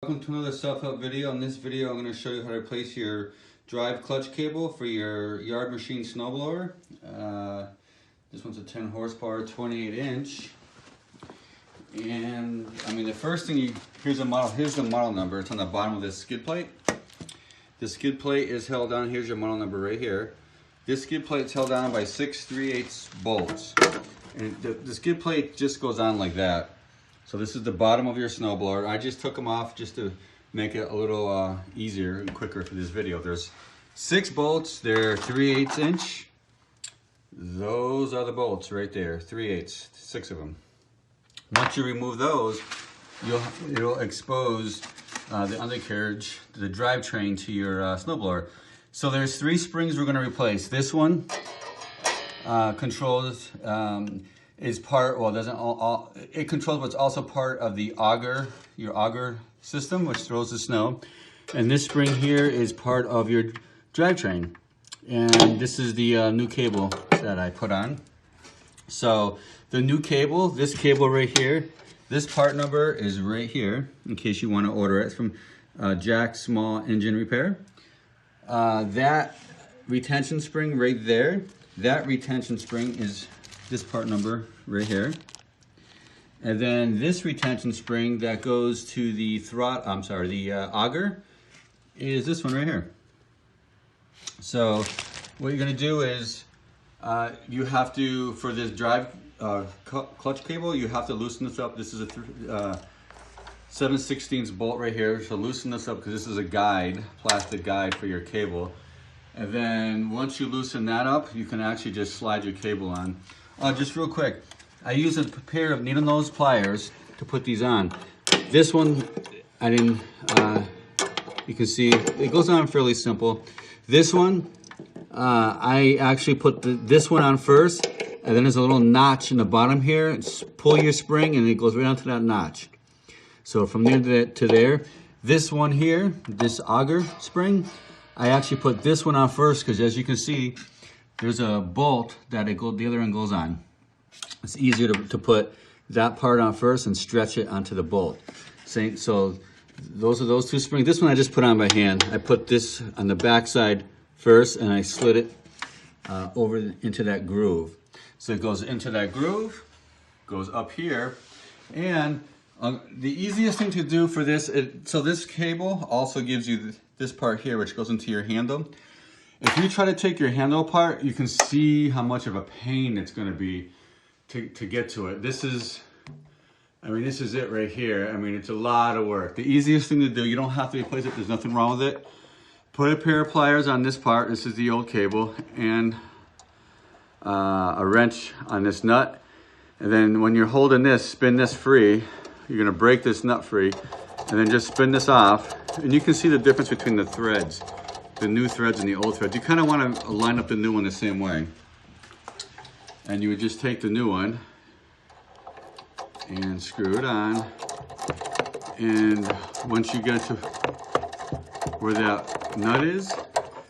welcome to another self-help video. In this video I'm going to show you how to replace your drive clutch cable for your yard machine snowblower. This one's a 10 horsepower 28 inch. And I mean the first thing here's the model number. It's on the bottom of this skid plate. The skid plate is held down, here's your model number right here. This skid plate is held down by 6 3/8 bolts. And the skid plate just goes on like that. So this is the bottom of your snowblower. I just took them off just to make it a little easier and quicker for this video. There's 6 bolts, they're 3/8 inch. Those are the bolts right there, 3/8, 6 of them. Once you remove those, it'll expose the undercarriage, the drivetrain to your snowblower. So there's 3 springs we're gonna replace. This one controls, is part, well, it controls what's also part of the auger, your auger system, which throws the snow. And this spring here is part of your drivetrain. And this is the new cable that I put on. So the new cable, this cable right here, this part number is right here, in case you want to order it. It's from Jack Small Engine Repair. That retention spring right there, that retention spring is this part number right here. And then this retention spring that goes to the auger is this one right here. So what you're gonna do is you have to, for this drive clutch cable, you have to loosen this up. This is a 7/16 bolt right here. So loosen this up because this is a guide, plastic guide for your cable. And then once you loosen that up, you can actually just slide your cable on. Just real quick, I use a pair of needle nose pliers to put these on. This one, I didn't, you can see, it goes on fairly simple. This one, I actually put this one on first, and then there's a little notch in the bottom here. Just pull your spring and it goes right onto that notch. So from there to there, this one here, this auger spring, I actually put this one on first because as you can see, there's a bolt that the other end goes on. It's easier to put that part on first and stretch it onto the bolt. So those are those 2 springs. This one I just put on by hand. I put this on the back side first and I slid it over into that groove. So it goes into that groove, goes up here, and the easiest thing to do for this, so this cable also gives you this part here which goes into your handle. If you try to take your handle apart, you can see how much of a pain it's going to be to get to it. This is it right here. I mean, it's a lot of work. The easiest thing to do, you don't have to replace it. There's nothing wrong with it. Put a pair of pliers on this part. This is the old cable, and a wrench on this nut. And then when you're holding this, spin this free. You're going to break this nut free, and then just spin this off. And you can see the difference between the threads. The new threads and the old threads. You kind of want to line up the new one the same way. And you would just take the new one and screw it on. And once you get to where that nut is,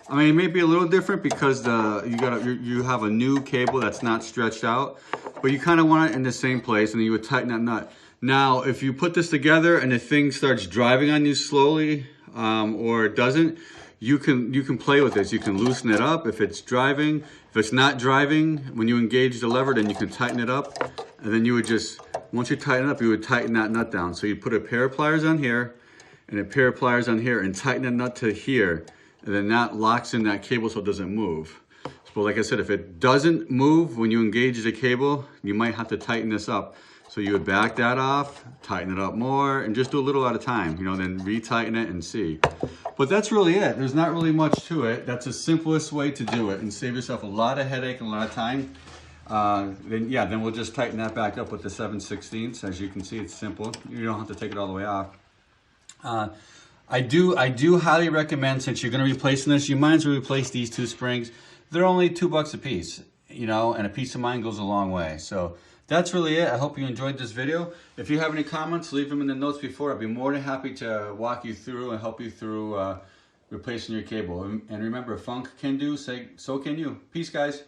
I mean, it may be a little different because you have a new cable that's not stretched out, but you kind of want it in the same place, and then you would tighten that nut. Now, if you put this together and the thing starts driving on you slowly, or it doesn't, you can play with this. You can loosen it up if it's driving. If it's not driving, when you engage the lever, then you can tighten it up. And then you would just, once you tighten it up, you would tighten that nut down. So you put a pair of pliers on here and a pair of pliers on here and tighten the nut to here. And then that locks in that cable so it doesn't move. So like I said, if it doesn't move when you engage the cable, you might have to tighten this up. So you would back that off, tighten it up more, and just do a little at a time, then retighten it and see. But that's really it. There's not really much to it. That's the simplest way to do it and save yourself a lot of headache and a lot of time. Then we'll just tighten that back up with the 7/16. As you can see, it's simple. You don't have to take it all the way off. I do highly recommend, since you're going to be replacing this, you might as well replace these 2 springs. They're only $2 a piece, and a peace of mind goes a long way. So that's really it. I hope you enjoyed this video. If you have any comments, leave them in the notes before. I'd be more than happy to walk you through and help you through replacing your cable. And remember, if funk can do, so can you. Peace, guys.